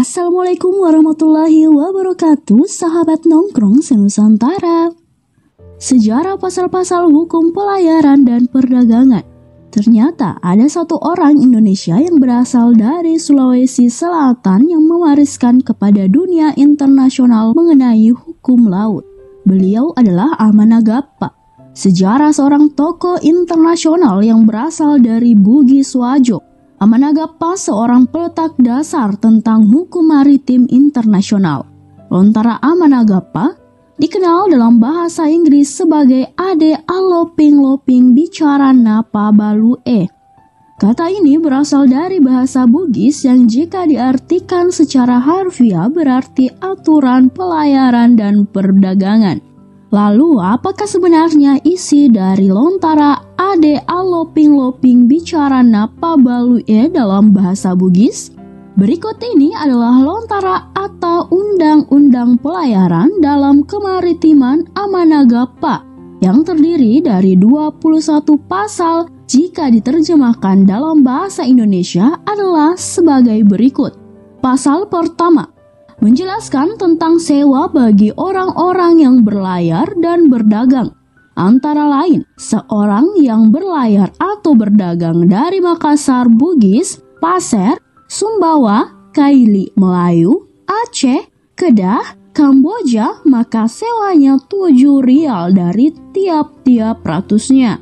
Assalamualaikum warahmatullahi wabarakatuh, sahabat nongkrong senusantara. Sejarah pasal-pasal hukum pelayaran dan perdagangan. Ternyata ada satu orang Indonesia yang berasal dari Sulawesi Selatan yang mewariskan kepada dunia internasional mengenai hukum laut. Beliau adalah Amanagappa. Sejarah seorang tokoh internasional yang berasal dari Bugis Wajo. Amanagappa seorang peletak dasar tentang hukum maritim internasional. Lontara Amanagappa dikenal dalam bahasa Inggris sebagai Ade Aloping Loping Bicara Napa Balue. Kata ini berasal dari bahasa Bugis yang jika diartikan secara harfiah berarti aturan pelayaran dan perdagangan. Lalu, apakah sebenarnya isi dari lontara Ade Aloping Loping Bicara Napa Balue dalam bahasa Bugis? Berikut ini adalah lontara atau undang-undang pelayaran dalam kemaritiman Amanagappa yang terdiri dari 21 pasal jika diterjemahkan dalam bahasa Indonesia adalah sebagai berikut. Pasal pertama, menjelaskan tentang sewa bagi orang-orang yang berlayar dan berdagang. Antara lain, seorang yang berlayar atau berdagang dari Makassar, Bugis, Pasir, Sumbawa, Kaili, Melayu, Aceh, Kedah, Kamboja, maka sewanya 7 rial dari tiap-tiap ratusnya.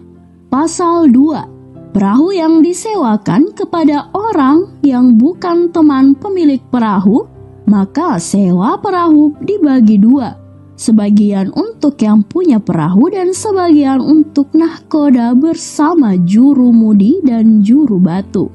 Pasal 2. Perahu yang disewakan kepada orang yang bukan teman pemilik perahu, maka sewa perahu dibagi 2. Sebagian untuk yang punya perahu dan sebagian untuk nahkoda bersama jurumudi dan juru batu.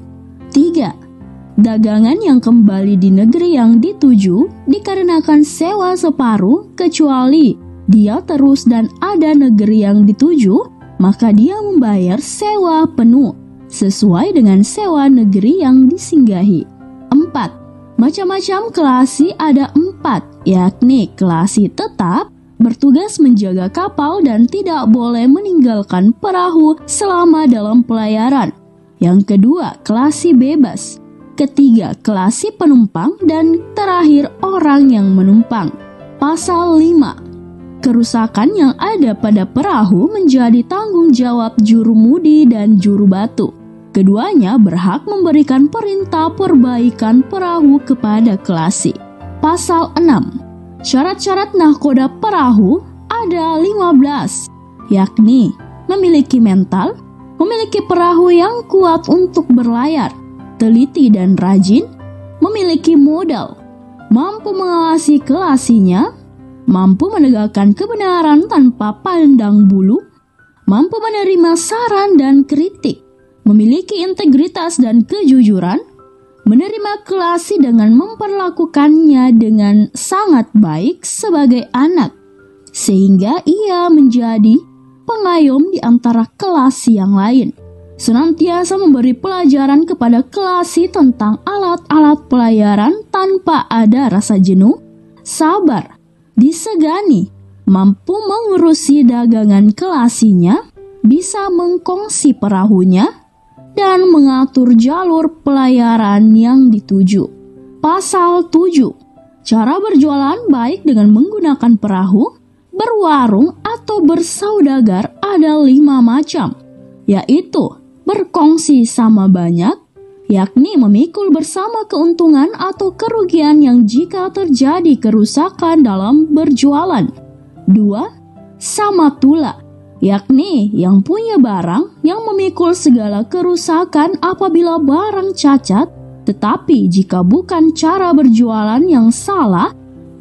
3. Dagangan yang kembali di negeri yang dituju dikarenakan sewa separuh kecuali dia terus dan ada negeri yang dituju, maka dia membayar sewa penuh sesuai dengan sewa negeri yang disinggahi. 4. Macam-macam kelasi ada 4, yakni kelasi tetap, bertugas menjaga kapal dan tidak boleh meninggalkan perahu selama dalam pelayaran. Yang kedua, kelasi bebas. Ketiga, kelasi penumpang dan terakhir orang yang menumpang. Pasal 5. Kerusakan yang ada pada perahu menjadi tanggung jawab jurumudi dan juru batu. Keduanya berhak memberikan perintah perbaikan perahu kepada kelasi. Pasal 6. Syarat-syarat nahkoda perahu ada 15, yakni memiliki mental, memiliki perahu yang kuat untuk berlayar, teliti dan rajin, memiliki modal, mampu mengawasi kelasinya, mampu menegakkan kebenaran tanpa pandang bulu, mampu menerima saran dan kritik, memiliki integritas dan kejujuran, menerima kelasi dengan memperlakukannya dengan sangat baik sebagai anak, sehingga ia menjadi pengayom di antara kelasi yang lain. Senantiasa memberi pelajaran kepada kelasi tentang alat-alat pelayaran tanpa ada rasa jenuh, sabar, disegani, mampu mengurusi dagangan kelasinya, bisa mengkongsi perahunya, dan mengatur jalur pelayaran yang dituju. Pasal 7. Cara berjualan baik dengan menggunakan perahu, berwarung atau bersaudagar ada 5 macam, yaitu berkongsi sama banyak, yakni memikul bersama keuntungan atau kerugian yang jika terjadi kerusakan dalam berjualan. 2. Sama tula, yakni yang punya barang yang memikul segala kerusakan apabila barang cacat, tetapi jika bukan cara berjualan yang salah,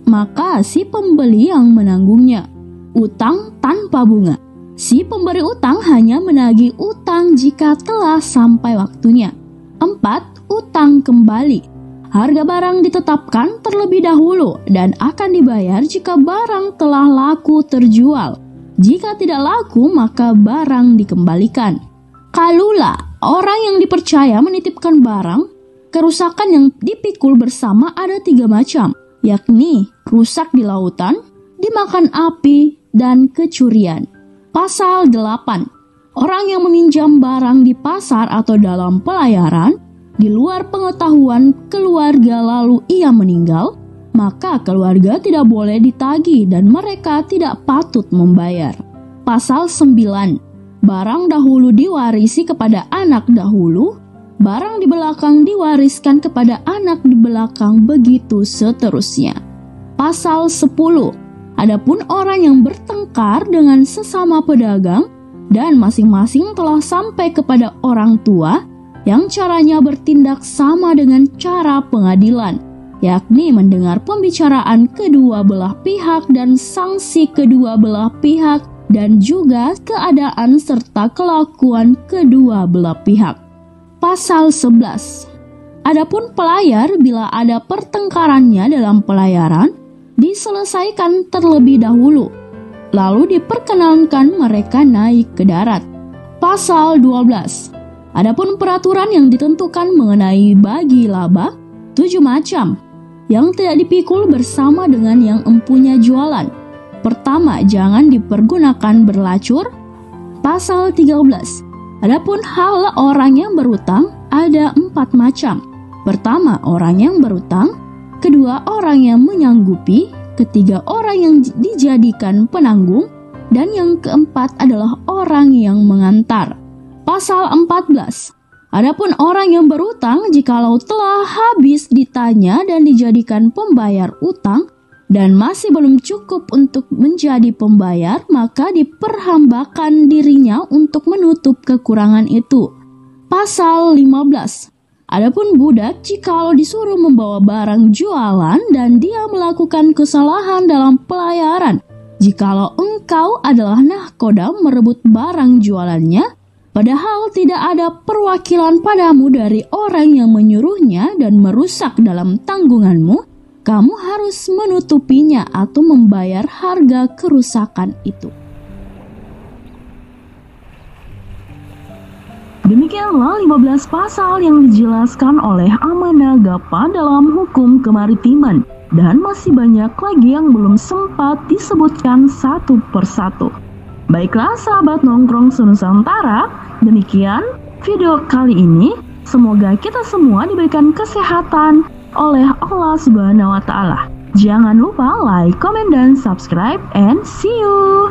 maka si pembeli yang menanggungnya. Utang tanpa bunga. Si pemberi utang hanya menagih utang jika telah sampai waktunya. 4. Utang kembali. Harga barang ditetapkan terlebih dahulu dan akan dibayar jika barang telah laku terjual. Jika tidak laku, maka barang dikembalikan. Kalula, orang yang dipercaya menitipkan barang, kerusakan yang dipikul bersama ada 3 macam, yakni rusak di lautan, dimakan api, dan kecurian. Pasal 8. Orang yang meminjam barang di pasar atau dalam pelayaran, di luar pengetahuan keluarga lalu ia meninggal, maka keluarga tidak boleh ditagih dan mereka tidak patut membayar. Pasal 9. Barang dahulu diwarisi kepada anak dahulu, barang di belakang diwariskan kepada anak di belakang, begitu seterusnya. Pasal 10. Adapun orang yang bertengkar dengan sesama pedagang dan masing-masing telah sampai kepada orang tua yang caranya bertindak sama dengan cara pengadilan, yakni mendengar pembicaraan kedua belah pihak dan sanksi kedua belah pihak dan juga keadaan serta kelakuan kedua belah pihak. Pasal 11. Adapun pelayar bila ada pertengkarannya dalam pelayaran, diselesaikan terlebih dahulu, lalu diperkenankan mereka naik ke darat. Pasal 12. Adapun peraturan yang ditentukan mengenai bagi laba, 7 macam, yang tidak dipikul bersama dengan yang empunya jualan. Pertama, jangan dipergunakan berlacur. Pasal 13. Adapun hal orang yang berutang ada 4 macam. Pertama, orang yang berutang. Kedua, orang yang menyanggupi. Ketiga, orang yang dijadikan penanggung. Dan yang keempat adalah orang yang mengantar. Pasal 14. Adapun orang yang berutang jikalau telah habis ditanya dan dijadikan pembayar utang dan masih belum cukup untuk menjadi pembayar, maka diperhambakan dirinya untuk menutup kekurangan itu. Pasal 15. Adapun budak jikalau disuruh membawa barang jualan dan dia melakukan kesalahan dalam pelayaran, jikalau engkau adalah nahkoda merebut barang jualannya, padahal tidak ada perwakilan padamu dari orang yang menyuruhnya dan merusak dalam tanggunganmu, kamu harus menutupinya atau membayar harga kerusakan itu. Demikianlah 15 pasal yang dijelaskan oleh Amanda Gappa dalam hukum kemaritiman, dan masih banyak lagi yang belum sempat disebutkan satu persatu. Baiklah sahabat nongkrong Senusantara, demikian video kali ini. Semoga kita semua diberikan kesehatan oleh Allah Subhanahu wa Ta'ala. Jangan lupa like, comment, dan subscribe, and see you!